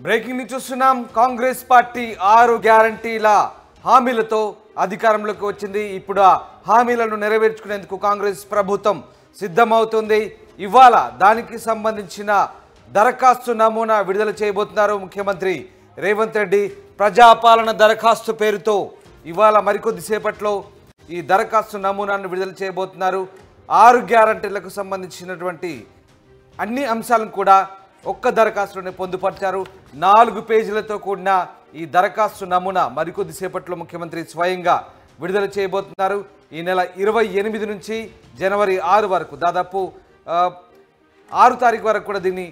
Breaking ని చూస్తున్నాం. Congress party 6 గ్యారంటీల హామీలతో అధికారంలోకి వచ్చింది. ఇప్పుడు ఆ హామీలను నెరవేర్చుకునేందుకు కాంగ్రెస్ ప్రభుత్వం సిద్ధమవుతుంది. ఇవాళ దానికి సంబంధించిన దరఖాస్తు నమూనా విడుదల చేయబోతున్నారు ముఖ్యమంత్రి రేవంత్ రెడ్డి. ప్రజాపాలన దరఖాస్తు పేరుతో ఇవాళ మరికొద్ది సేపట్లో ఈ దరఖాస్తు నమూనాను విడుదల చేయబోతున్నారు. 6 గ్యారంటీలకు సంబంధించినటువంటి అన్ని అంశాలను కూడా ఒక్క దరఖాస్తులోనే పొందుపరిచారు. 4 పేజీలతో కూడిన ఈ దరఖాస్తు నమూనా మరికొద్ది సేపట్లో ముఖ్యమంత్రి స్వయంగా విడుదల చేయబోతున్నారు. ఈ నెల 28 నుంచి జనవరి 6 వరకు దాదాపు 6 తారీఖు వరకు కూడా దీన్ని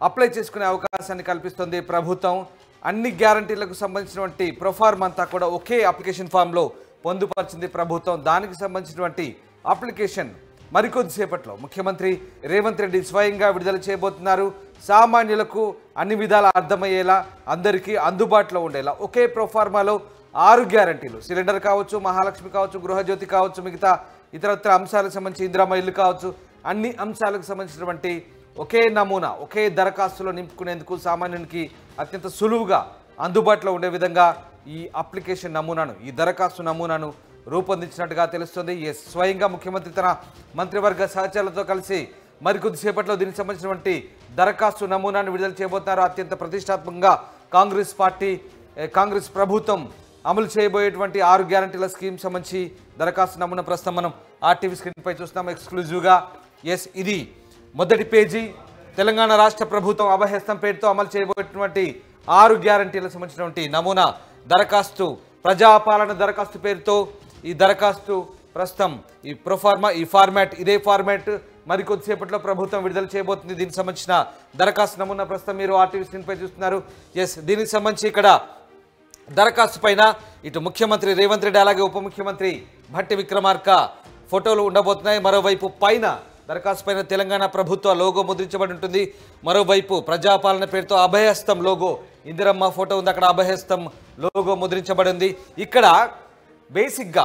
అప్లై చేసుకునే అవకాశాన్ని కల్పిస్తుంది ప్రభుత్వం. అన్ని గ్యారంటీలకు సంబంధించినటువంటి ప్రొఫార్మ్ అంతా కూడా ఒకే అప్లికేషన్ ఫామ్లో పొందుపరిచింది ప్రభుత్వం. దానికి సంబంధించినటువంటి అప్లికేషన్ మరికొద్దిసేపట్లో ముఖ్యమంత్రి రేవంత్ రెడ్డి స్వయంగా విడుదల చేయబోతున్నారు. సామాన్యులకు అన్ని విధాలా అర్థమయ్యేలా, అందరికీ అందుబాటులో ఉండేలా ఒకే ప్రొఫార్మాలో 6 గ్యారంటీలు, సిలిండర్ కావచ్చు, మహాలక్ష్మి కావచ్చు, గృహజ్యోతి కావచ్చు, మిగతా ఇతరత్ర అంశాలకు సంబంధించి ఇందిరమ్మ ఇల్లు కావచ్చు, అన్ని అంశాలకు సంబంధించినటువంటి ఒకే నమూనా ఒకే దరఖాస్తులో నింపుకునేందుకు సామాన్యునికి అత్యంత సులువుగా అందుబాటులో ఉండే విధంగా ఈ అప్లికేషన్ నమూనాను, ఈ దరఖాస్తు నమూనాను రూపొందించినట్టుగా తెలుస్తుంది. స్వయంగా ముఖ్యమంత్రి తన మంత్రివర్గ సహచరులతో కలిసి మరికొద్ది సేపట్లో దీనికి సంబంధించినటువంటి దరఖాస్తు నమూనాను విడుదల చేయబోతున్నారు. అత్యంత ప్రతిష్టాత్మకంగా కాంగ్రెస్ ప్రభుత్వం అమలు చేయబోయేటువంటి 6 గ్యారంటీల స్కీమ్ సంబంధించి దరఖాస్తు నమూనా ప్రస్తుతం మనం ఆర్టీవీ స్క్రీన్పై చూస్తున్నాం ఎక్స్క్లూజివ్గా. ఇది మొదటి పేజీ. తెలంగాణ రాష్ట్ర ప్రభుత్వం అభయహస్తం పేరుతో అమలు చేయబోయేటువంటి 6 గ్యారంటీలకు సంబంధించినటువంటి నమూనా దరఖాస్తు, ప్రజాపాలన దరఖాస్తు పేరుతో ఈ దరఖాస్తు ప్రస్తుతం ఈ ప్రొఫార్మా, ఈ ఫార్మాట్, ఇదే ఫార్మాట్ మరికొద్దిసేపట్లో ప్రభుత్వం విడుదల చేయబోతుంది. దీనికి సంబంధించిన దరఖాస్తు నమూనా ప్రస్తుతం మీరు ఆర్టీవీ స్క్రీన్పై చూస్తున్నారు. దీనికి సంబంధించి ఇక్కడ దరఖాస్తు పైన ఇటు ముఖ్యమంత్రి రేవంత్ రెడ్డి అలాగే ఉప ముఖ్యమంత్రి భట్టి విక్రమార్క ఫోటోలు ఉండబోతున్నాయి. మరోవైపు పైన దరఖాస్తు పైన తెలంగాణ ప్రభుత్వ లోగో ముద్రించబడి ఉంటుంది. మరోవైపు ప్రజాపాలన పేరుతో అభయహస్తం లోగో, ఇందిరమ్మ ఫోటో ఉంది, అక్కడ అభయహస్తం లోగో ముద్రించబడి ఉంది. ఇక్కడ బేసిక్గా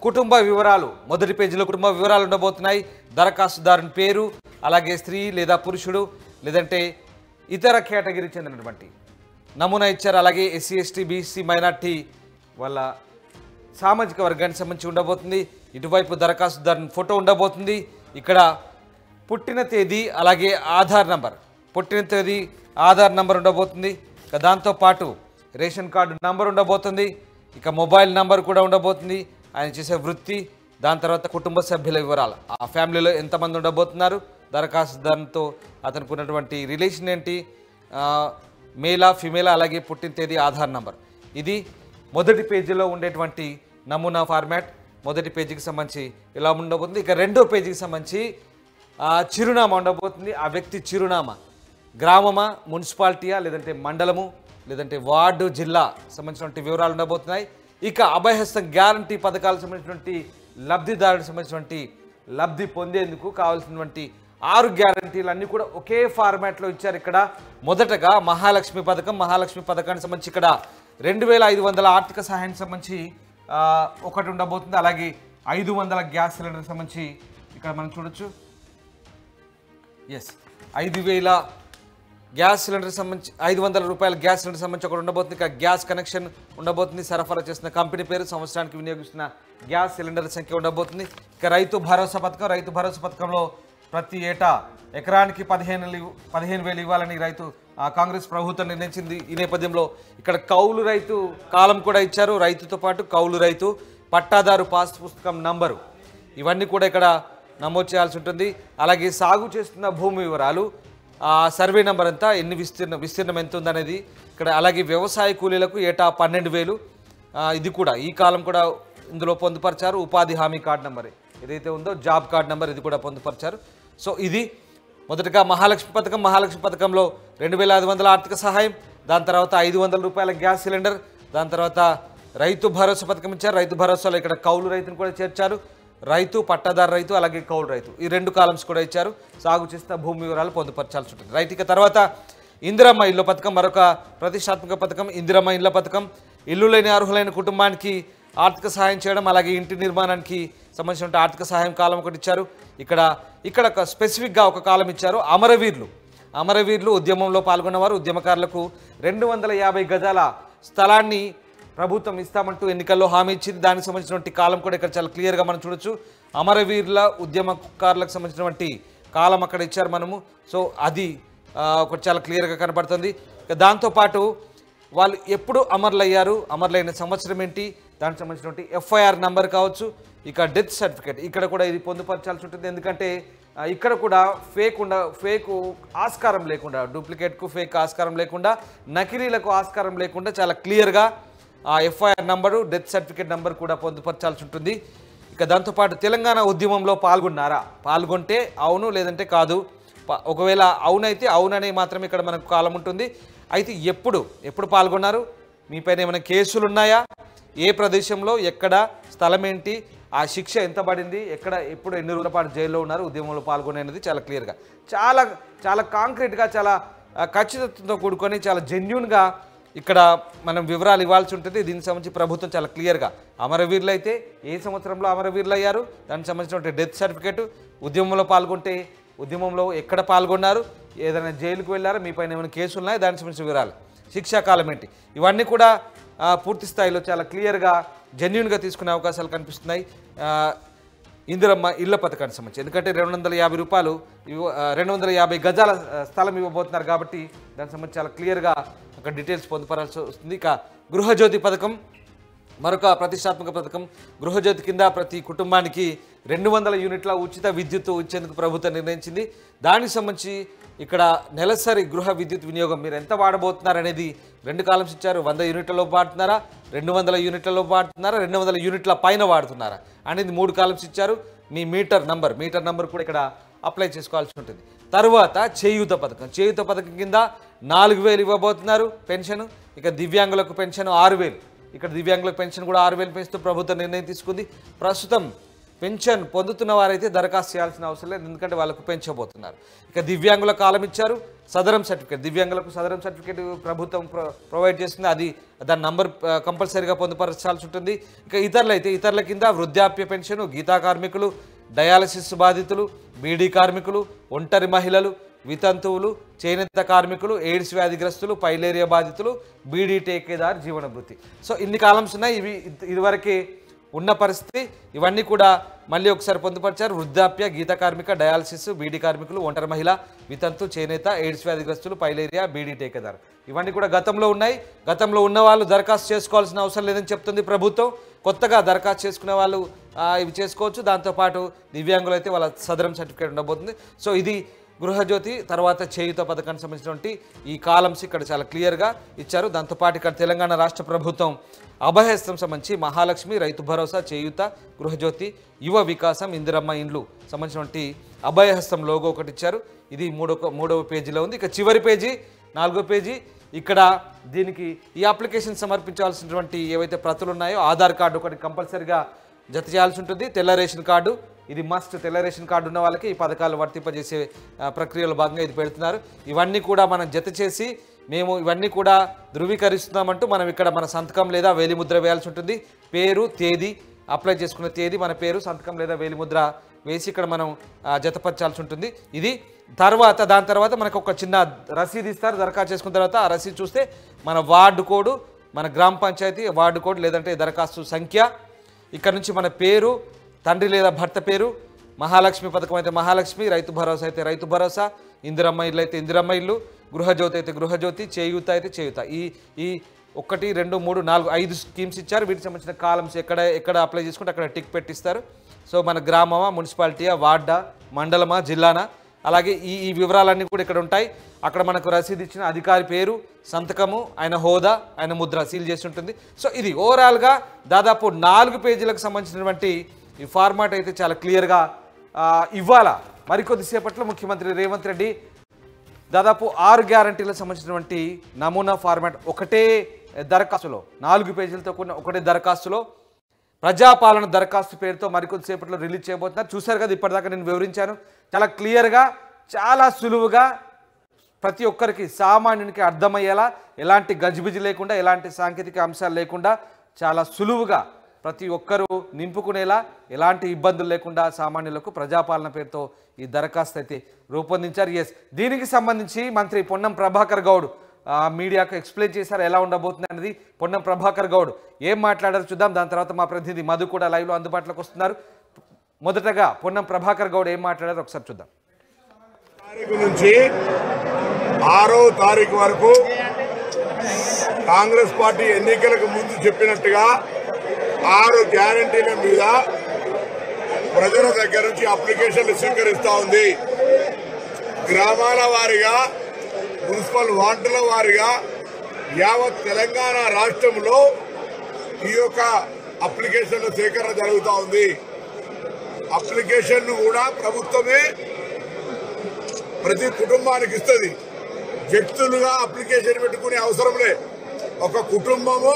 కుటుంబ వివరాలు, మొదటి పేజీలో కుటుంబ వివరాలు ఉండబోతున్నాయి. దరఖాస్తుదారుని పేరు, అలాగే స్త్రీ లేదా పురుషుడు లేదంటే ఇతర కేటగిరీకి చెందినటువంటి నమూనా ఇచ్చారు. అలాగే ఎస్సీ ఎస్టీ బీసీ మైనార్టీ వాళ్ళ సామాజిక వర్గానికి సంబంధించి ఉండబోతుంది. ఇటువైపు దరఖాస్తుదారుని ఫోటో ఉండబోతుంది. ఇక్కడ పుట్టిన తేదీ అలాగే ఆధార్ నంబర్, పుట్టిన తేదీ ఆధార్ నంబర్ ఉండబోతుంది. ఇక దాంతోపాటు రేషన్ కార్డు నంబర్ ఉండబోతుంది. ఇక మొబైల్ నంబర్ కూడా ఉండబోతుంది, ఆయన చేసే వృత్తి, దాని తర్వాత కుటుంబ సభ్యుల వివరాలు, ఆ ఫ్యామిలీలో ఎంతమంది ఉండబోతున్నారు, దరఖాస్తుదారునితో అతనికి ఉన్నటువంటి రిలేషన్ ఏంటి, మేలా ఫిమేలా, అలాగే పుట్టిన తేదీ ఆధార్ నంబర్. ఇది మొదటి పేజీలో ఉండేటువంటి నమూనా ఫార్మాట్. మొదటి పేజీకి సంబంధించి ఇలా ఉండబోతుంది. ఇక రెండో పేజీకి సంబంధించి చిరునామా ఉండబోతుంది. ఆ వ్యక్తి చిరునామా, గ్రామమా, మున్సిపాలిటీయా, లేదంటే మండలము, లేదంటే వార్డు, జిల్లా సంబంధించినటువంటి వివరాలు ఉండబోతున్నాయి. ఇక అభయహస్తం గ్యారంటీ పథకాలకు సంబంధించినటువంటి లబ్ధిదారులకు సంబంధించినటువంటి లబ్ధి పొందేందుకు కావాల్సినటువంటి 6 గ్యారంటీలు అన్నీ కూడా ఒకే ఫార్మాట్లో ఇచ్చారు. ఇక్కడ మొదటగా మహాలక్ష్మి పథకానికి సంబంధించి ఇక్కడ 2500 ఆర్థిక సహాయానికి సంబంధించి ఒకటి ఉండబోతుంది. అలాగే 500 గ్యాస్ సిలిండర్కి సంబంధించి ఇక్కడ మనం చూడొచ్చు. 5000 గ్యాస్ సిలిండర్కి సంబంధించి 500 రూపాయల గ్యాస్ సిలిండర్ సంబంధించి ఒకటి ఉండబోతుంది. ఇక గ్యాస్ కనెక్షన్ ఉండబోతుంది. సరఫరా చేస్తున్న కంపెనీ పేరు, సంవత్సరానికి వినియోగిస్తున్న గ్యాస్ సిలిండర్ సంఖ్య ఉండబోతుంది. ఇక రైతు భరోసా పథకంలో ప్రతి ఏటా ఎకరానికి 15,000 ఇవ్వాలని కాంగ్రెస్ ప్రభుత్వం నిర్ణయించింది. ఈ నేపథ్యంలో ఇక్కడ కౌలు రైతు కాలం కూడా ఇచ్చారు. రైతుతో పాటు కౌలు రైతు, పట్టాదారు పాస్ పుస్తకం నంబరు, ఇవన్నీ కూడా ఇక్కడ నమోదు చేయాల్సి ఉంటుంది. అలాగే సాగు చేస్తున్న భూమి వివరాలు, సర్వే నెంబర్ అంతా, ఎన్ని విస్తీర్ణం ఎంత ఉందనేది ఇక్కడ. అలాగే వ్యవసాయ కూలీలకు ఏటా 12,000, ఇది కూడా ఈ కాలం కూడా ఇందులో పొందుపరిచారు. ఉపాధి హామీ కార్డు నెంబర్ ఏదైతే ఉందో, జాబ్ కార్డు నెంబర్, ఇది కూడా పొందుపరిచారు. ఇది మొదటగా మహాలక్ష్మి పథకంలో 2500 ఆర్థిక సహాయం, దాని తర్వాత 500 రూపాయల గ్యాస్ సిలిండర్, దాని తర్వాత రైతు భరోసా పథకం ఇచ్చారు. రైతు భరోసాలో ఇక్కడ కౌలు రైతును కూడా చేర్చారు. రైతు, పట్టాదారు రైతు, అలాగే కౌలు రైతు, ఈ 2 కాలమ్స్ కూడా ఇచ్చారు. సాగు చేస్తున్న భూమి వివరాలు పొందుపరచాల్సి ఉంటుంది. ఇక తర్వాత ఇందిరమ్మ ఇళ్ళ పథకం, మరొక ప్రతిష్టాత్మక పథకం. ఇందిరమ్మ ఇళ్ళ పథకం ఇల్లు లేని అర్హులైన కుటుంబానికి ఆర్థిక సహాయం చేయడం, అలాగే ఇంటి నిర్మాణానికి సంబంధించిన ఆర్థిక సహాయం కాలం ఒకటి ఇచ్చారు. ఇక్కడ స్పెసిఫిక్గా ఒక కాలం ఇచ్చారు. అమరవీరులు ఉద్యమంలో పాల్గొన్నవారు ఉద్యమకారులకు 250 గజాల స్థలాన్ని ప్రభుత్వం ఇస్తామంటూ ఎన్నికల్లో హామీ ఇచ్చింది. దానికి సంబంధించినటువంటి కాలం కూడా ఇక్కడ చాలా క్లియర్గా మనం చూడొచ్చు. అమరవీరుల ఉద్యమకారులకు సంబంధించినటువంటి కాలం అక్కడ ఇచ్చారు మనము. సో అది ఒకటి చాలా క్లియర్గా కనబడుతుంది. దాంతోపాటు వాళ్ళు ఎప్పుడు అమరులయ్యారు, అమరులైన సంవత్సరం ఏంటి, దానికి సంబంధించినటువంటి ఎఫ్ఐఆర్ నంబర్ కావచ్చు, ఇక డెత్ సర్టిఫికేట్ ఇక్కడ కూడా ఇది పొందుపరచాల్సి ఉంటుంది. ఎందుకంటే ఇక్కడ కూడా ఫేక్ ఆస్కారం లేకుండా, డూప్లికేట్కు ఫేక్ ఆస్కారం లేకుండా, నకిలీలకు ఆస్కారం లేకుండా చాలా క్లియర్గా ఆ FIR number, death certificate number కూడా పొందుపరచాల్సి ఉంటుంది. ఇక దాంతోపాటు తెలంగాణ ఉద్యమంలో పాల్గొన్నారా, పాల్గొంటే అవును లేదంటే కాదు, ఒకవేళ అవునైతే అవుననే మాత్రమే ఇక్కడ మనకు కాలం ఉంటుంది. అయితే ఎప్పుడు పాల్గొన్నారు, మీపైన ఏమైనా కేసులు ఉన్నాయా, ఏ ప్రదేశంలో ఎక్కడ, స్థలం ఏంటి, ఆ శిక్ష ఎంత పడింది, ఎప్పుడు ఎన్ని రోజుల పాటు జైల్లో ఉన్నారు, ఉద్యమంలో పాల్గొనేది చాలా క్లియర్గా, చాలా కాంక్రీట్గా, చాలా ఖచ్చితత్వంతో కూడుకొని, చాలా జెన్యూన్గా ఇక్కడ మనం వివరాలు ఇవ్వాల్సి ఉంటుంది. దీనికి సంబంధించి ప్రభుత్వం చాలా క్లియర్గా అమరవీరులు అయితే ఏ సంవత్సరంలో అమరవీరులు అయ్యారు, దానికి సంబంధించిన డెత్ సర్టిఫికేట్, ఉద్యమంలో పాల్గొంటే ఉద్యమంలో ఎక్కడ పాల్గొన్నారు, ఏదైనా జైలుకు వెళ్ళారా, మీ పైన ఏమైనా కేసులు ఉన్నాయి, దానికి సంబంధించిన వివరాలు, శిక్షాకాలం ఏంటి, ఇవన్నీ కూడా పూర్తి స్థాయిలో చాలా క్లియర్గా జెన్యూన్గా తీసుకునే అవకాశాలు కనిపిస్తున్నాయి ఇందిరమ్మ ఇళ్ల పథకానికి సంబంధించి. ఎందుకంటే 250 రూపాయలు 250 గజాల స్థలం ఇవ్వబోతున్నారు కాబట్టి దానికి సంబంధించి చాలా క్లియర్గా అక్కడ డీటెయిల్స్ పొందుపరాల్సి వస్తుంది. ఇక గృహజ్యోతి పథకం మరొక ప్రతిష్టాత్మక పథకం. గృహజ్యోతి కింద ప్రతి కుటుంబానికి 200 యూనిట్ల ఉచిత విద్యుత్ ఇచ్చేందుకు ప్రభుత్వం నిర్ణయించింది. దానికి సంబంధించి ఇక్కడ నెలసరి గృహ విద్యుత్ వినియోగం మీరు ఎంత వాడబోతున్నారు అనేది 2 కాలమ్స్ ఇచ్చారు. 100 యూనిట్లలో వాడుతున్నారా, 200 యూనిట్లలో వాడుతున్నారా, 200 యూనిట్ల పైన వాడుతున్నారా అనేది 3 కాలమ్స్ ఇచ్చారు. మీ మీటర్ నంబర్ కూడా ఇక్కడ అప్లై చేసుకోవాల్సి ఉంటుంది. తర్వాత చేయూత పథకం కింద 4000 ఇవ్వబోతున్నారు పెన్షన్. ఇక దివ్యాంగులకు పెన్షన్ 6000. ఇక్కడ దివ్యాంగులకు పెన్షన్ కూడా 6000 పెంచుతూ ప్రభుత్వం నిర్ణయం తీసుకుంది. ప్రస్తుతం పెన్షన్ పొందుతున్న వారైతే దరఖాస్తు చేయాల్సిన అవసరం లేదు, ఎందుకంటే వాళ్ళకు పెంచబోతున్నారు. ఇక దివ్యాంగుల కాలం ఇచ్చారు. సదరం సర్టిఫికేట్, దివ్యాంగులకు సదరం సర్టిఫికేట్ ప్రభుత్వం ప్రొవైడ్ చేస్తుంది. దాని నంబర్ కంపల్సరీగా పొందుపరచాల్సి ఉంటుంది. ఇక ఇతరుల కింద వృద్ధాప్య పెన్షన్, గీతా కార్మికులు, డయాలసిస్ బాధితులు, బీడీ కార్మికులు, ఒంటరి మహిళలు, వితంతువులు, చేనేత కార్మికులు, ఎయిడ్స్ వ్యాధిగ్రస్తులు, పైలేరియా బాధితులు, బీడీ టేకేదారు జీవన భృతి. సో ఇన్ని కాలమ్స్ ఉన్నాయి. ఇదివరకే ఉన్న పరిస్థితి. ఇవన్నీ కూడా మళ్ళీ ఒకసారి పొందుపరిచారు. వృద్ధాప్య, గీత కార్మిక, డయాలసిస్, బీడీ కార్మికులు, ఒంటరి మహిళ, వితంతు, చేనేత, ఎయిడ్స్ వ్యాధిగ్రస్తులు, పైలేరియా, బీడీ టేకేదారు ఇవన్నీ కూడా గతంలో ఉన్నాయి. గతంలో ఉన్న వాళ్ళు దరఖాస్తు చేసుకోవాల్సిన అవసరం లేదని చెప్తుంది ప్రభుత్వం. కొత్తగా దరఖాస్తు చేసుకునే వాళ్ళు ఇవి చేసుకోవచ్చు. దాంతోపాటు దివ్యాంగులు అయితే వాళ్ళ సదరం సర్టిఫికేట్ ఉండబోతుంది. సో ఇది గృహజ్యోతి తర్వాత చేయూత పథకానికి సంబంధించినటువంటి ఈ కాలమ్స్ ఇక్కడ చాలా క్లియర్గా ఇచ్చారు. దాంతోపాటు ఇక్కడ తెలంగాణ రాష్ట్ర ప్రభుత్వం అభయహస్తం సంబంధించి మహాలక్ష్మి, రైతు భరోసా, చేయూత, గృహజ్యోతి, యువ వికాసం, ఇందిరమ్మ ఇండ్లు సంబంధించినటువంటి అభయహస్తం లోగో ఒకటి ఇచ్చారు. ఇది మూడవ పేజీలో ఉంది. ఇక చివరి పేజీ 4వ పేజీ. ఇక్కడ దీనికి ఈ అప్లికేషన్ సమర్పించాల్సినటువంటి ఏవైతే ప్రతులు ఉన్నాయో ఆధార్ కార్డు ఒకటి కంపల్సరీగా జత చేయాల్సి ఉంటుంది. తెల్ల రేషన్ కార్డు ఇది మస్ట్. తెల్ల రేషన్ కార్డు ఉన్న వాళ్ళకి ఈ పథకాలు వర్తింపజేసే ప్రక్రియలో భాగంగా ఇది పెడుతున్నారు. ఇవన్నీ కూడా మనం జత చేసి మేము ఇవన్నీ కూడా ధృవీకరిస్తున్నామంటూ మనం ఇక్కడ మన సంతకం లేదా వేలిముద్ర వేయాల్సి ఉంటుంది. పేరు, తేదీ, అప్లై చేసుకున్న తేదీ, మన పేరు, సంతకం లేదా వేలిముద్ర వేసి ఇక్కడ మనం జతపరచాల్సి ఉంటుంది. ఇది దాని తర్వాత మనకు ఒక చిన్న రసీదు ఇస్తారు. దరఖాస్తు చేసుకున్న తర్వాత ఆ రసీదు చూస్తే మన వార్డు కోడ్, మన గ్రామ పంచాయతీ వార్డు కోడ్ లేదంటే దరఖాస్తు సంఖ్య, ఇక్కడ నుంచి మన పేరు, తండ్రి లేదా భర్త పేరు, మహాలక్ష్మి పథకం అయితే మహాలక్ష్మి, రైతు భరోసా అయితే రైతు భరోసా, ఇందిరమ్మ ఇల్లు అయితే ఇందిరమ్మ ఇల్లు, గృహజ్యోతి అయితే గృహజ్యోతి, చేయూత అయితే చేయూత. ఈ 1, 2, 3, 4, 5 స్కీమ్స్ ఇచ్చారు. వీటికి సంబంధించిన కాలమ్స్ ఎక్కడ అప్లై చేసుకుంటే అక్కడ టిక్ పెట్టిస్తారు. సో మన గ్రామమా, మున్సిపాలిటీయా, వార్డా, మండలమా, జిల్లానా, అలాగే ఈ వివరాలన్నీ కూడా ఇక్కడ ఉంటాయి. అక్కడ మనకు రసీదు ఇచ్చిన అధికారి పేరు, సంతకము, ఆయన హోదా, ఆయన ముద్ర సీల్ చేసి ఉంటుంది. సో ఇది ఓవరాల్గా దాదాపు 4 పేజీలకు సంబంధించినటువంటి ఈ ఫార్మాట్ అయితే చాలా క్లియర్గా ఇవ్వాల. మరికొద్దిసేపట్లో ముఖ్యమంత్రి రేవంత్ రెడ్డి దాదాపు 6 గ్యారంటీలకు సంబంధించినటువంటి నమూనా ఫార్మాట్ ఒకటే దరఖాస్తులో 4 పేజీలతో కూడిన ఒకటే దరఖాస్తులో ప్రజాపాలన దరఖాస్తు పేరుతో మరికొద్దిసేపట్లో రిలీజ్ చేయబోతున్నారు. చూశారు కదా, ఇప్పటిదాకా నేను వివరించాను. చాలా క్లియర్గా, చాలా సులువుగా, ప్రతి ఒక్కరికి సామాన్యునికి అర్థమయ్యేలా, ఎలాంటి గజిబిజి లేకుండా, ఎలాంటి సాంకేతిక అంశాలు లేకుండా చాలా సులువుగా ప్రతి ఒక్కరూ నింపుకునేలా ఎలాంటి ఇబ్బందులు లేకుండా సామాన్యులకు ప్రజాపాలన పేరుతో ఈ దరఖాస్తు అయితే రూపొందించారు. దీనికి సంబంధించి మంత్రి పొన్నం ప్రభాకర్ గౌడ్ మీడియాకు ఎక్స్ప్లెయిన్ చేశారు ఎలా ఉండబోతుంది అనేది. పొన్నం ప్రభాకర్ గౌడ్ ఏం మాట్లాడారు చూద్దాం. దాని తర్వాత మా ప్రతినిధి మధు కూడా లైవ్లో అందుబాటులోకి వస్తున్నారు. మొదటగా పొన్నం ప్రభాకర్ గౌడ్ ఏం మాట్లాడారు ఒకసారి చూద్దాం. తారీఖు నుంచి 6వ తారీఖు వరకు కాంగ్రెస్ పార్టీ ఎన్నికలకు ముందు చెప్పినట్టుగా 6 గ్యారంటీల మీద ప్రజల దగ్గర నుంచి అప్లికేషన్లు స్వీకరిస్తూ ఉంది. గ్రామాల వారీగా, మున్సిపల్ వార్డుల వారీగా యావత్ తెలంగాణ రాష్ట్రంలో ఈ యొక్క అప్లికేషన్ల సేకరణ జరుగుతూ ఉంది. అప్లికేషన్ కూడా ప్రభుత్వమే ప్రతి కుటుంబానికి ఇస్తుంది. వ్యక్తులుగా అప్లికేషన్ పెట్టుకునే అవసరం లే. ఒక కుటుంబము,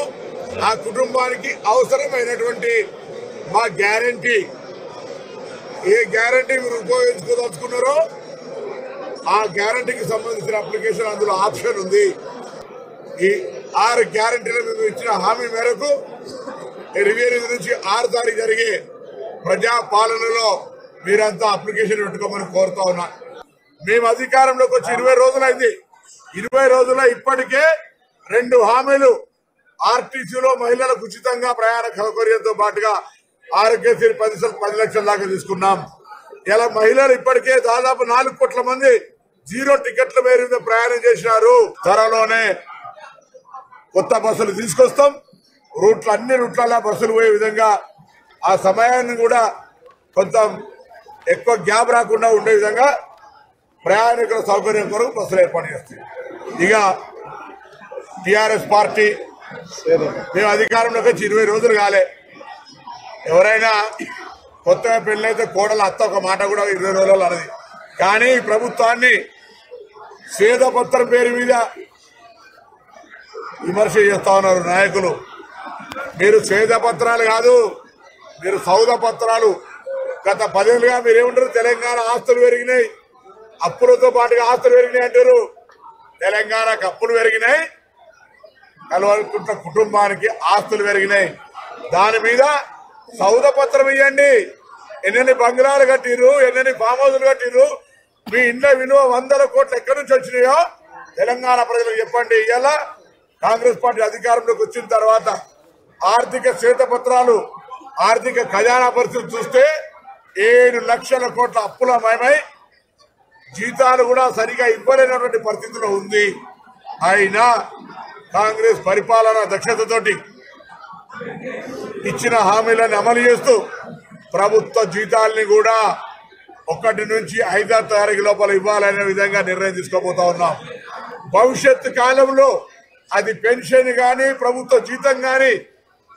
ఆ కుటుంబానికి అవసరమైనటువంటి మా గ్యారంటీ, ఏ గ్యారంటీ మీరు ఉపయోగించుకోదలుచుకున్నారో ఆ గ్యారంటీకి సంబంధించిన అప్లికేషన్ అందులో ఆప్షన్ ఉంది. ఈ 6 గ్యారంటీలు మేము ఇచ్చిన హామీ మేరకు 28 నుంచి 6 తారీఖు జరిగే ప్రజా పాలనలో మీరంతా అప్లికేషన్ పెట్టుకోమని కోరుతా ఉన్నా. మేము అధికారంలోకి వచ్చి 20 రోజులైంది. 20 రోజుల్లో ఇప్పటికే 2 హామీలు ఆర్టీసీలో మహిళలకు ఉచితంగా ప్రయాణ సౌకర్యంతో పాటుగా ఆరోగ్యశ్రీ 10 లక్షల దాకా తీసుకున్నాం. ఇలా మహిళలు ఇప్పటికే దాదాపు 4 కోట్ల మంది 0 టికెట్ల మీద ప్రయాణం చేసినారు. త్వరలోనే కొత్త బస్సులు తీసుకొస్తాం. అన్ని రూట్లలో బస్సులు పోయే విధంగా ఆ సమయాన్ని కూడా కొంత ఎక్కువ గ్యాప్ రాకుండా ఉండే విధంగా ప్రయాణికుల సౌకర్యం కొరకు బస్సులు ఏర్పాటు చేస్తాయి. ఇక టిఆర్ఎస్ పార్టీ మేము అధికారంలోకి వచ్చి 20 రోజులు కాలే. ఎవరైనా కొత్తగా పెళ్ళైతే కోడల అత్త ఒక మాట కూడా 20 రోజులు అన్నది. కానీ ఈ ప్రభుత్వాన్ని శ్వేతపత్రం పేరు మీద విమర్శ చేస్తా ఉన్నారు నాయకులు. మీరు శ్వేతపత్రాలు కాదు, మీరు సౌద పత్రాలు. గత 10 ఏళ్ళుగా మీరేమంటారు? తెలంగాణ ఆస్తులు పెరిగినాయి, అప్పులతో పాటుగా ఆస్తులు పెరిగినాయి అంటారు. తెలంగాణకు అప్పులు పెరిగినాయి, కలవకుంట కుటుంబానికి ఆస్తులు పెరిగినాయి. దాని మీద సౌద పత్రం ఇవ్వండి. ఎన్నెన్ని బంగ్లాలు కట్టిరు, ఎన్నెన్ని ఫామ్ హౌస్లు కట్టిరు, మీ ఇండ్ల విలువ 100 కోట్లు ఎక్కడి నుంచి వచ్చినాయో తెలంగాణ ప్రజలకు చెప్పండి. ఇలా కాంగ్రెస్ పార్టీ అధికారంలోకి వచ్చిన తర్వాత ఆర్థిక శ్వేతపత్రాలు, ఆర్థిక ఖజానా పరిస్థితి చూస్తే 7 లక్షల కోట్ల అప్పులమయమై జీతాలు కూడా సరిగా ఇవ్వలేనటువంటి పరిస్థితిలో ఉంది. అయినా కాంగ్రెస్ పరిపాలన దక్షతతోటి ఇచ్చిన హామీలను అమలు చేస్తూ ప్రభుత్వ జీతాల్ని కూడా 1 నుంచి 5వ తారీఖు లోపల ఇవ్వాలనే విధంగా నిర్ణయం తీసుకోబోతా ఉన్నాం. భవిష్యత్తు కాలంలో అది పెన్షన్ గాని, ప్రభుత్వ జీతం గాని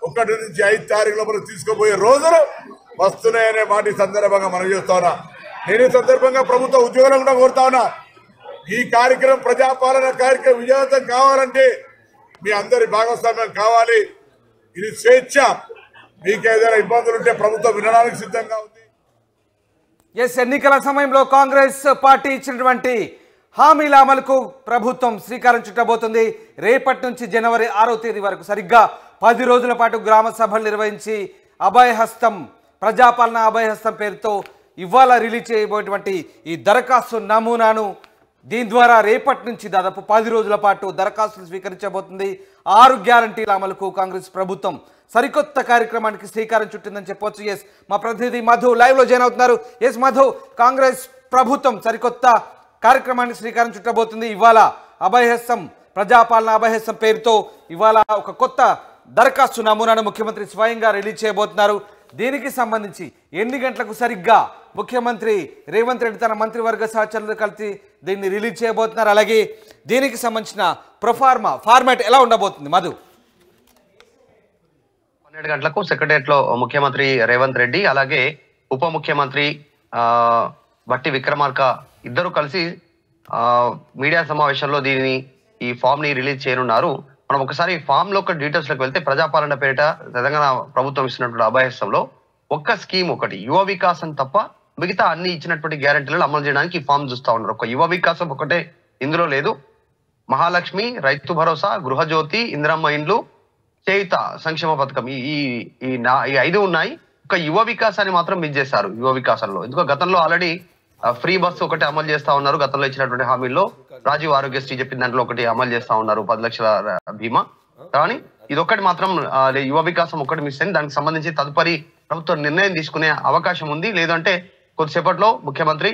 1 నుంచి 5 తారీఖు లోపల తీసుకోబోయే రోజులు వస్తున్నాయనే మాట ఈ సందర్భంగా మనం చేస్తా ఉన్నా. నేను ఈ సందర్భంగా ప్రభుత్వ ఉద్యోగులను కూడా కోరుతా ఉన్నా. ఈ కార్యక్రమం, ప్రజాపాలన కార్యక్రమం విజయవంతం కావాలంటే మీ అందరి భాగస్వామ్యం కావాలి. ఇది స్వేచ్ఛ. మీకు ఏదైనా ఇబ్బందులు ఉంటే ప్రభుత్వం వినడానికి సిద్ధంగా ఉంది. ఎన్నికల సమయంలో కాంగ్రెస్ పార్టీ ఇచ్చినటువంటి హామీల అమలుకు ప్రభుత్వం శ్రీకారం చుట్టబోతుంది. రేపటి నుంచి జనవరి 6వ తేదీ వరకు సరిగ్గా 10 రోజుల పాటు గ్రామ సభలు నిర్వహించి అభయహస్తం, ప్రజాపాలన అభయహస్తం పేరుతో ఇవాళ రిలీజ్ చేయబోయేటువంటి ఈ దరఖాస్తు నమూనాను దీని ద్వారా రేపటి నుంచి దాదాపు 10 రోజుల పాటు దరఖాస్తులు స్వీకరించబోతుంది. 6 గ్యారంటీల అమలుకు కాంగ్రెస్ ప్రభుత్వం సరికొత్త కార్యక్రమానికి శ్రీకారం చుట్టిందని చెప్పొచ్చు. మా ప్రతినిధి మధు లైవ్లో జాయిన్ అవుతున్నారు. మధు, కాంగ్రెస్ ప్రభుత్వం సరికొత్త కార్యక్రమానికి శ్రీకారం చుట్టబోతుంది. ఇవాళ అభయహస్తం, ప్రజాపాలన అభయహస్తం పేరుతో ఇవాళ ఒక కొత్త దరఖాస్తు నమూనాను ముఖ్యమంత్రి స్వయంగా రిలీజ్ చేయబోతున్నారు. దీనికి సంబంధించి ఎన్ని గంటలకు సరిగ్గా ముఖ్యమంత్రి రేవంత్ రెడ్డి తన మంత్రివర్గ సహచరులు కలిసి దీన్ని రిలీజ్ చేయబోతున్నారు. అలాగే దీనికి సంబంధించిన ఫార్మాట్ ఎలా ఉండబోతుంది మధు? 12 గంటలకు సెక్రటరియట్ లో ముఖ్యమంత్రి రేవంత్ రెడ్డి అలాగే ఉప ముఖ్యమంత్రి బట్టి విక్రమార్క ఇద్దరు కలిసి మీడియా సమావేశంలో ఈ ఫామ్ ని రిలీజ్ చేయనున్నారు. మనం ఒకసారి ఫామ్ లో డీటెయిల్స్ లోకి వెళ్తే ప్రజాపాలన పేరిట తెలంగాణ ప్రభుత్వం ఇచ్చినటువంటి అభయహస్తంలో ఒక్క స్కీమ్ ఒకటి యువ వికాసం తప్ప మిగతా అన్ని ఇచ్చినటువంటి గ్యారెంటీలను అమలు చేయడానికి ఈ ఫామ్ చూస్తా ఉన్నారు. ఒక యువ వికాసం ఒకటే ఇందులో లేదు. మహాలక్ష్మి, రైతు భరోసా, గృహజ్యోతి, ఇందిరమ్మ ఇండ్లు, చేయుత సంక్షేమ పథకం ఈ 5 ఉన్నాయి. ఒక యువ వికాసాన్ని మాత్రం మిస్ చేశారు. యువ వికాసంలో ఎందుకో గతంలో ఆల్రెడీ ఫ్రీ బస్సు ఒకటి అమలు చేస్తా ఉన్నారు. గతంలో ఇచ్చినటువంటి హామీల్లో రాజీవ్ ఆరోగ్యశ్రీ చెప్పిన దాంట్లో ఒకటి అమలు చేస్తా ఉన్నారు, 10 లక్షల బీమా. కానీ ఇది ఒక్కటి మాత్రం యువ వికాసం ఒకటి మిస్ అయింది. దానికి సంబంధించి తదుపరి ప్రభుత్వం నిర్ణయం తీసుకునే అవకాశం ఉంది. లేదంటే కొద్దిసేపట్లో ముఖ్యమంత్రి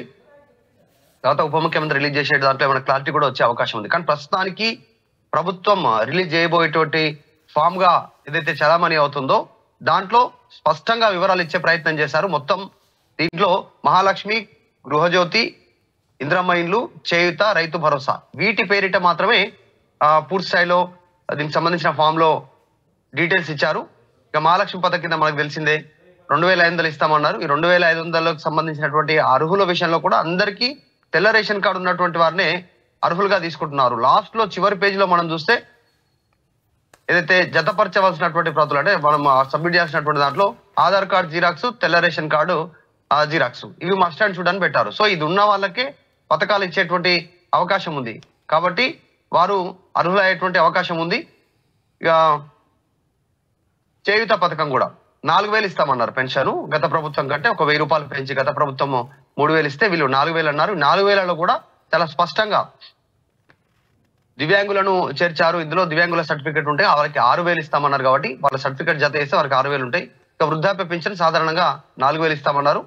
తర్వాత ఉప ముఖ్యమంత్రి రిలీజ్ చేసే దాంట్లో ఏమైనా క్లారిటీ కూడా వచ్చే అవకాశం ఉంది. కానీ ప్రస్తుతానికి ప్రభుత్వం రిలీజ్ చేయబోయేటువంటి ఫామ్ గా ఏదైతే చలామణి అవుతుందో దాంట్లో స్పష్టంగా వివరాలు ఇచ్చే ప్రయత్నం చేశారు. మొత్తం దీంట్లో మహాలక్ష్మి, గృహజ్యోతి, ఇంద్రమ్మ ఇండ్లు, చేయుత, రైతు భరోసా వీటి పేరిట మాత్రమే పూర్తి స్థాయిలో దీనికి సంబంధించిన ఫామ్ లో డీటెయిల్స్ ఇచ్చారు. ఇక మహాలక్ష్మి పథకం కింద మనకు తెలిసిందే 2500 ఇస్తామన్నారు. ఈ 2500లకు సంబంధించినటువంటి అర్హుల విషయంలో కూడా అందరికీ తెల్ల రేషన్ కార్డు ఉన్నటువంటి వారినే అర్హులుగా తీసుకుంటున్నారు. లాస్ట్ లో చివరి పేజీలో మనం చూస్తే ఏదైతే జతపరచవలసినటువంటి ప్రతులు అంటే మనం సబ్మిట్ చేసినటువంటి దాంట్లో ఆధార్ కార్డు జిరాక్స్, తెల్ల రేషన్ కార్డు జిరాక్స్ ఇవి మస్ట్ అండ్ షుడ్ అని పెట్టారు. సో ఇది ఉన్న వాళ్ళకే పథకాలు ఇచ్చేటువంటి అవకాశం ఉంది కాబట్టి వారు అర్హులయ్యేటువంటి అవకాశం ఉంది. ఇక చేయుత పథకం కూడా 4000 ఇస్తామన్నారు పెన్షన్. గత ప్రభుత్వం కంటే ఒక 1000 రూపాయలు పెంచి గత ప్రభుత్వం 3000 ఇస్తే వీళ్ళు 4000 అన్నారు. 4000లో కూడా చాలా స్పష్టంగా దివ్యాంగులను చేర్చారు. ఇందులో దివ్యాంగుల సర్టిఫికేట్ ఉంటే వారికి 6000 ఇస్తామన్నారు కాబట్టి వాళ్ళ సర్టిఫికేట్ జత వేస్తే వారికి 6000 ఉంటాయి. ఇక వృద్ధాప్య పెన్షన్ సాధారణంగా 4000 ఇస్తామన్నారు.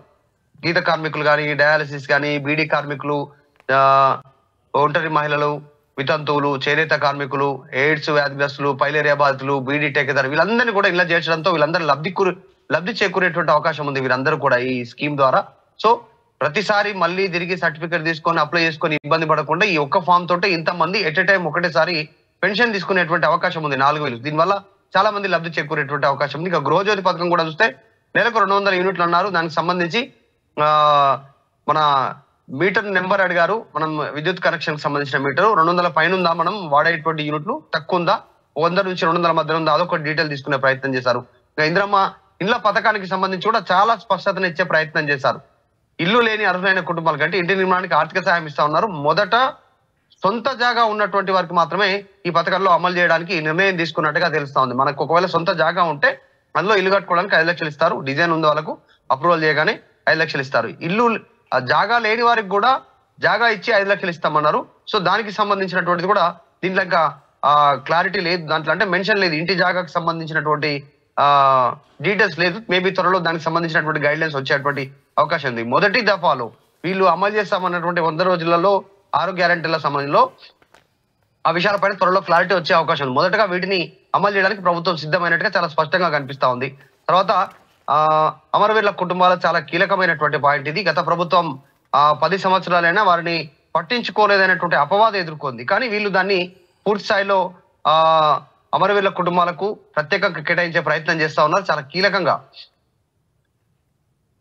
గీత కార్మికులు కానీ, డయాలసిస్ కానీ, బీడీ కార్మికులు, ఒంటరి మహిళలు, వితంతువులు, చేనేత కార్మికులు, ఎయిడ్స్ వ్యాధిగ్రస్తులు, పైలేరియా బాధితులు, బీడీ టేకేదారు వీళ్ళందరినీ కూడా ఇలా చేర్చడంతో వీళ్ళందరూ లబ్ధి చేకూరేటువంటి అవకాశం ఉంది వీరందరూ కూడా ఈ స్కీమ్ ద్వారా. సో ప్రతిసారి మళ్ళీ తిరిగి సర్టిఫికేట్ తీసుకొని అప్లై చేసుకొని ఇబ్బంది పడకుండా ఈ ఒక్క ఫామ్ తోటే ఇంతమంది ఎట్ ఎ టైం ఒకటేసారి పెన్షన్ తీసుకునేటువంటి అవకాశం ఉంది 4000. దీనివల్ల చాలా మంది లబ్ధి చేకూరేటువంటి అవకాశం ఉంది. ఇక గృహజ్యోతి పథకం కూడా చూస్తే నెలకు 200 యూనిట్లు అన్నారు. దానికి సంబంధించి మన మీటర్ నెంబర్ అడిగారు. మనం విద్యుత్ కనెక్షన్ కి సంబంధించిన మీటర్ 200 పైన ఉందా, మనం వాడేటువంటి యూనిట్లు తక్కువ ఉందా, 100 నుంచి 200 మధ్యలో ఉందా, అదొక డీటెయిల్ తీసుకునే ప్రయత్నం చేశారు. ఇంద్రమ్మ ఇళ్ల పథకానికి సంబంధించి కూడా చాలా స్పష్టతను ఇచ్చే ప్రయత్నం చేశారు. ఇల్లు లేని అర్హులైన కుటుంబాల కంటే ఇంటి నిర్మాణానికి ఆర్థిక సాయం ఇస్తా ఉన్నారు. మొదట సొంత జాగా ఉన్నటువంటి వారికి మాత్రమే ఈ పథకంలో అమలు చేయడానికి నిర్ణయం తీసుకున్నట్టుగా తెలుస్తా ఉంది. మనకు ఒకవేళ సొంత జాగా ఉంటే అందులో ఇల్లు కట్టుకోవడానికి 5 లక్షలు ఇస్తారు. డిజైన్ ఉంది వాళ్ళకు అప్రూవల్ చేయగానే 5 లక్షలు ఇస్తారు. ఇల్లు జాగా లేని వారికి కూడా జాగా ఇచ్చి 5 లక్షలు ఇస్తామన్నారు. సో దానికి సంబంధించినటువంటిది కూడా దీంట్లో ఇంకా క్లారిటీ లేదు. దాంట్లో అంటే మెన్షన్ లేదు, ఇంటి జాగాకు సంబంధించినటువంటి డీటెయిల్స్ లేదు. మేబీ త్వరలో దానికి సంబంధించినటువంటి గైడ్ లైన్స్ వచ్చేటువంటి అవకాశం ఉంది. మొదటి దఫాలో వీళ్ళు అమలు చేస్తామన్నటువంటి 100 రోజులలో 6 గ్యారెంటీల సంబంధంలో ఆ విషయాలపైన త్వరలో క్లారిటీ వచ్చే అవకాశం ఉంది. మొదటగా వీటిని అమలు చేయడానికి ప్రభుత్వం సిద్ధమైనట్టుగా చాలా స్పష్టంగా కనిపిస్తా ఉంది. తర్వాత అమరవీరుల కుటుంబాల చాలా కీలకమైనటువంటి పాయింట్ ఇది. గత ప్రభుత్వం 10 సంవత్సరాలైనా వారిని పట్టించుకోలేదనేటువంటి అపవాదం ఎదుర్కొంది. కానీ వీళ్ళు దాన్ని పూర్తి స్థాయిలో అమరవీరుల కుటుంబాలకు ప్రత్యేకంగా కేటాయించే ప్రయత్నం చేస్తా ఉన్నారు. చాలా కీలకంగా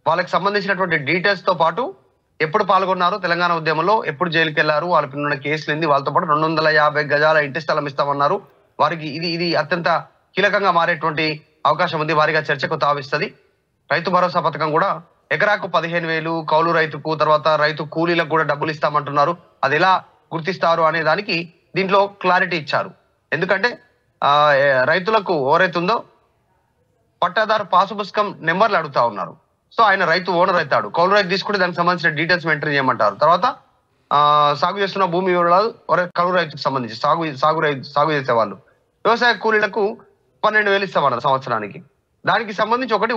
వాళ్ళకి సంబంధించినటువంటి డీటెయిల్స్ తో పాటు ఎప్పుడు పాల్గొన్నారు తెలంగాణ ఉద్యమంలో, ఎప్పుడు జైలుకి వెళ్లారు, వాళ్ళ పిల్లల కేసులు ఏంది, వాళ్ళతో పాటు 250 గజాల ఇంటి స్థలం ఇస్తామన్నారు. వారికి ఇది అత్యంత కీలకంగా మారేటువంటి అవకాశం ఉంది. వారిగా చర్చకు తావిస్తుంది. రైతు భరోసా పథకం కూడా ఎకరాకు 15,000 కౌలు రైతుకు, తర్వాత రైతు కూలీలకు కూడా డబ్బులు ఇస్తామంటున్నారు. అది ఎలా గుర్తిస్తారు అనే దానికి దీంట్లో క్లారిటీ ఇచ్చారు. ఎందుకంటే రైతులకు ఎవరైతే ఉందో పట్టాదారు పాసు పుస్తకం నెంబర్లు అడుగుతా ఉన్నారు. సో ఆయన రైతు ఓనర్ అవుతాడు. కౌలు రైతు తీసుకుంటే దానికి సంబంధించిన డీటెయిల్స్ ఎంటర్ చేయమంటారు. తర్వాత సాగు చేస్తున్న భూమి వివరాలు కౌలు రైతుకు సంబంధించి సాగు చేసే వాళ్ళు, వ్యవసాయ కూలీలకు 12,000 ఇస్తామన్నారు సంవత్సరానికి. దానికి సంబంధించి ఒకటి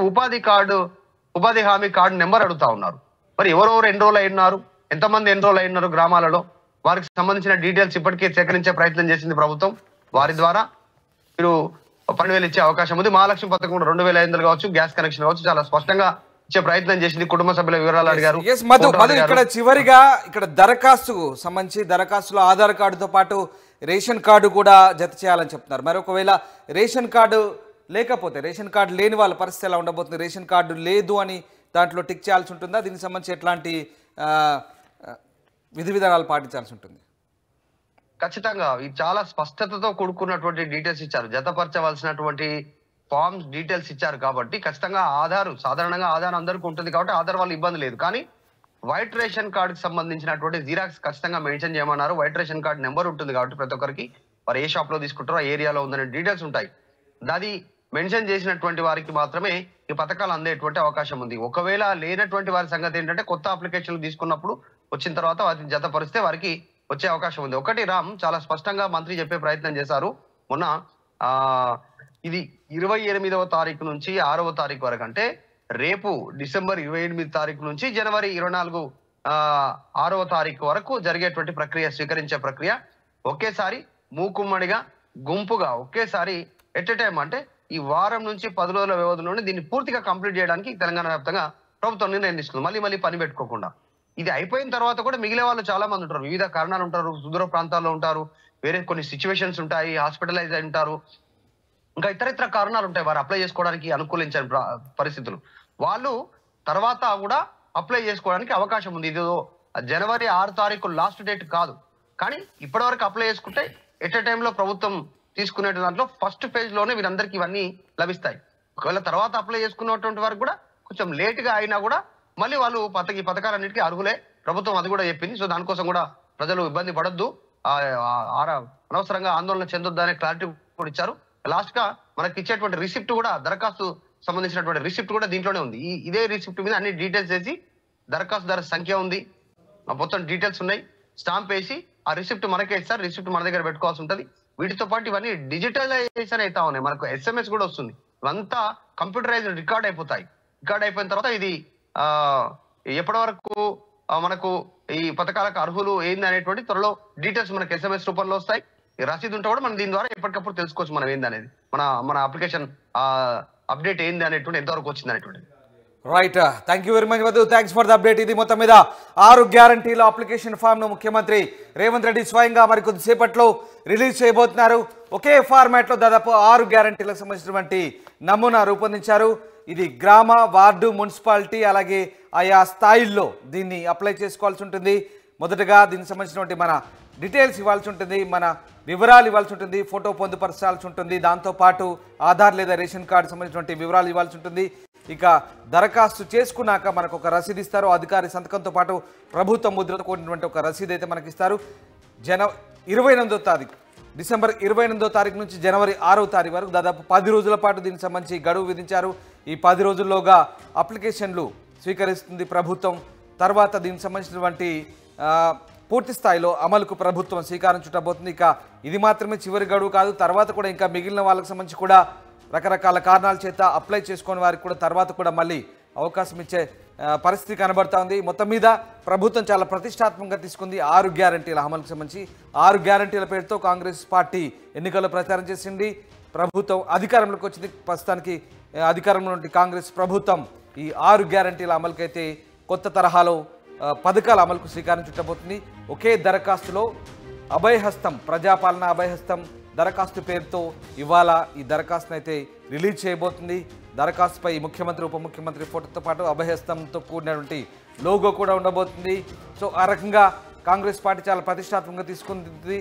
ఉపాధి హామీ కార్డు నెంబర్ అడుగుతా ఉన్నారు. మరి ఎవరెవరు ఎన్రోల్ అయినారు, ఎంతమంది ఎన్రోల్ అయినారు గ్రామాలలో, వారికి సంబంధించిన డీటెయిల్స్ ఇప్పటికే సేకరించే ప్రయత్నం చేసింది ప్రభుత్వం. వారి ద్వారా మీరు 12,000 ఇచ్చే అవకాశం ఉంది. మహాలక్ష్మి పథకం కూడా 2,500 కావచ్చు, గ్యాస్ కనెక్షన్ కావచ్చు, చాలా స్పష్టంగా ఇచ్చే ప్రయత్నం చేసింది. కుటుంబ సభ్యుల వివరాలు అడిగారు. ఇక్కడ చివరిగా ఇక్కడ దరఖాస్తుకు సంబంధించి దరఖాస్తులో ఆధార్ కార్డుతో పాటు రేషన్ కార్డు కూడా జత చేయాలని చెప్తున్నారు. మరి ఒకవేళ రేషన్ కార్డు లేకపోతే, రేషన్ కార్డు లేని వాళ్ళ పరిస్థితి ఎలా ఉండబోతుంది? రేషన్ కార్డు లేదు అని దాంట్లో టిక్ చేయాల్సి ఉంటుందా? దీనికి సంబంధించి ఎట్లాంటి విధి విధానాలు పాటించాల్సి ఉంటుంది? ఖచ్చితంగా ఇది చాలా స్పష్టతతో కూడుకున్నటువంటి డీటెయిల్స్ ఇచ్చారు. జతపరచవలసినటువంటి ఫార్మ్స్ డీటెయిల్స్ ఇచ్చారు కాబట్టి ఖచ్చితంగా సాధారణంగా ఆధార్ అందరికీ ఉంటుంది కాబట్టి ఆధార్ వాళ్ళు ఇబ్బంది లేదు. కానీ వైట్ రేషన్ కార్డుకి సంబంధించినటువంటి జిరాక్స్ ఖచ్చితంగా మెన్షన్ చేయమన్నారు. వైట్ రేషన్ కార్డు నెంబర్ ఉంటుంది కాబట్టి ప్రతి ఒక్కరికి వారు ఏ షాప్ లో తీసుకుంటారో ఆ ఏరియాలో ఉందనే డీటెయిల్స్ ఉంటాయి. అది మెన్షన్ చేసినటువంటి వారికి మాత్రమే ఈ పథకాలు అందేటువంటి అవకాశం ఉంది. ఒకవేళ లేనటువంటి వారి సంగతి ఏంటంటే కొత్త అప్లికేషన్లు తీసుకున్నప్పుడు వచ్చిన తర్వాత వాటిని జతపరిస్తే వారికి వచ్చే అవకాశం ఉంది. ఒకటి రామ్ చాలా స్పష్టంగా మంత్రి చెప్పే ప్రయత్నం చేశారు మొన్న. ఇది 28వ తారీఖు నుంచి 6వ తారీఖు వరకు, అంటే రేపు డిసెంబర్ 28 తారీఖు నుంచి జనవరి 24 6వ తారీఖు వరకు జరిగేటువంటి ప్రక్రియ, స్వీకరించే ప్రక్రియ ఒకేసారి మూకుమ్మడిగా గుంపుగా ఒకేసారి ఎట్ ఎ టైం, అంటే ఈ వారం నుంచి 10 రోజుల వ్యవధిలోనే దీన్ని పూర్తిగా కంప్లీట్ చేయడానికి తెలంగాణ వ్యాప్తంగా ప్రభుత్వం నిర్ణయం తీసుకుంది. మళ్ళీ పని పెట్టుకోకుండా. ఇది అయిపోయిన తర్వాత కూడా మిగిలే వాళ్ళు చాలా మంది ఉంటారు, వివిధ కారణాలు ఉంటారు, సుదూర ప్రాంతాల్లో ఉంటారు, వేరే కొన్ని సిచ్యువేషన్స్ ఉంటాయి, హాస్పిటలైజ్ అయి ఉంటారు, ఇంకా ఇతర కారణాలు ఉంటాయి వారు అప్లై చేసుకోవడానికి అనుకూలించని పరిస్థితులు. వాళ్ళు తర్వాత కూడా అప్లై చేసుకోవడానికి అవకాశం ఉంది. ఇది జనవరి 6 తారీఖు లాస్ట్ డేట్ కాదు, కానీ ఇప్పటి వరకు అప్లై చేసుకుంటే ఎట్ ఎ టైంలో ప్రభుత్వం తీసుకునే దాంట్లో ఫస్ట్ ఫేజ్ లోనే వీరందరికీ ఇవన్నీ లభిస్తాయి. ఒకవేళ తర్వాత అప్లై చేసుకున్నటువంటి వారికి కూడా కొంచెం లేట్ గా అయినా కూడా మళ్ళీ వాళ్ళు ఈ పథకాలన్నిటికీ అర్హులే, ప్రభుత్వం అది కూడా చెప్పింది. సో దానికోసం కూడా ప్రజలు ఇబ్బంది పడొద్దు, అనవసరంగా ఆందోళన చెందొద్దు అనే క్లారిటీ కూడా ఇచ్చారు. లాస్ట్ గా మనకి ఇచ్చేటువంటి రిసిప్ట్ కూడా, దరఖాస్తు సంబంధించినటువంటి రిసిప్ట్ కూడా దీంట్లోనే ఉంది. ఇదే రిసిప్ట్ మీద అన్ని డీటెయిల్స్ వేసి, దరఖాస్తుదారు సంఖ్య ఉంది, మొత్తం డీటెయిల్స్ ఉన్నాయి, స్టాంప్ వేసి ఆ రిసిప్ట్ మనకే ఇస్తారు. రిసిప్ట్ మన దగ్గర పెట్టుకోవాల్సి ఉంటుంది. వీటితో పాటు ఇవన్నీ డిజిటలైజేషన్ అవుతా ఉన్నాయి, మనకు SMS కూడా వస్తుంది. ఇవంతా కంప్యూటరైజ్ రికార్డ్ అయిపోతాయి. రికార్డ్ అయిపోయిన తర్వాత ఇది ఎప్పటి వరకు మనకు ఈ పథకాలకు అర్హులు ఏంది అనేటువంటి త్వరలో డీటెయిల్స్ మనకు SMS రూపంలో వస్తాయి. ఈ రసీదు ఉంటే కూడా మనం దీని ద్వారా ఎప్పటికప్పుడు తెలుసుకోవచ్చు మనం ఏంది అనేది, మన అప్లికేషన్ అప్డేట్ ఏంది అనేటువంటి ఎంతవరకు వచ్చింది అనేటువంటి. Right, thank you very much Madhu, thanks for the update. ఇది మొత్తం మీద 6 గ్యారంటీల అప్లికేషన్ ఫామ్ను ముఖ్యమంత్రి రేవంత్ రెడ్డి స్వయంగా మరి కొద్దిసేపట్లో రిలీజ్ చేయబోతున్నారు. ఒకే ఫార్మాట్లో దాదాపు 6 గ్యారంటీలకు సంబంధించినటువంటి నమూనా రూపొందించారు. ఇది గ్రామ, వార్డు, మున్సిపాలిటీ అలాగే ఆయా స్థాయిల్లో దీన్ని అప్లై చేసుకోవాల్సి ఉంటుంది. మొదటగా దీనికి సంబంధించినటువంటి మన డీటెయిల్స్ ఇవ్వాల్సి ఉంటుంది, మన వివరాలు ఇవ్వాల్సి ఉంటుంది, ఫోటో పొందుపరచాల్సి ఉంటుంది, దాంతోపాటు ఆధార్ లేదా రేషన్ కార్డు సంబంధించినటువంటి వివరాలు ఇవ్వాల్సి ఉంటుంది. ఇక దరఖాస్తు చేసుకున్నాక మనకు ఒక రసీదు ఇస్తారు, అధికారి సంతకంతో పాటు ప్రభుత్వ ముద్రతో కూడినటువంటి ఒక రసీదు అయితే మనకి ఇస్తారు. 28వ తారీఖు, డిసెంబర్ 28వ తారీఖు నుంచి జనవరి 6వ తారీఖు వరకు దాదాపు 10 రోజుల పాటు దీనికి సంబంధించి గడువు విధించారు. ఈ 10 రోజుల్లోగా అప్లికేషన్లు స్వీకరిస్తుంది ప్రభుత్వం. తర్వాత దీనికి సంబంధించినటువంటి పూర్తి స్థాయిలో అమలుకు ప్రభుత్వం శ్రీకారం చుట్టబోతుంది. ఇక ఇది మాత్రమే చివరి గడువు కాదు, తర్వాత కూడా ఇంకా మిగిలిన వాళ్ళకి సంబంధించి కూడా రకరకాల కారణాల చేత అప్లై చేసుకునే వారికి కూడా తర్వాత కూడా మళ్ళీ అవకాశం ఇచ్చే పరిస్థితి కనబడతా ఉంది. మొత్తం మీద ప్రభుత్వం చాలా ప్రతిష్టాత్మకంగా తీసుకుంది 6 గ్యారంటీల అమలుకు సంబంధించి. 6 గ్యారంటీల పేరుతో కాంగ్రెస్ పార్టీ ఎన్నికల్లో ప్రచారం చేసింది. ప్రభుత్వం అధికారంలోకి వచ్చింది. ప్రస్తుతానికి అధికారంలో ఉన్న కాంగ్రెస్ ప్రభుత్వం ఈ 6 గ్యారంటీల అమలుకైతే కొత్త తరహాలో పథకాల అమలుకు శ్రీకారం చుట్టబోతుంది. ఒకే దరఖాస్తులో అభయహస్తం, ప్రజాపాలన అభయహస్తం దరఖాస్తు పేరుతో ఇవాళ ఈ దరఖాస్తును అయితే రిలీజ్ చేయబోతుంది. దరఖాస్తుపై ముఖ్యమంత్రి, ఉప ముఖ్యమంత్రి ఫోటోతో పాటు అభయహస్తంతో కూడినటువంటి లోగో కూడా ఉండబోతుంది. సో ఆ రకంగా కాంగ్రెస్ పార్టీ చాలా ప్రతిష్టాత్మకంగా తీసుకుంది.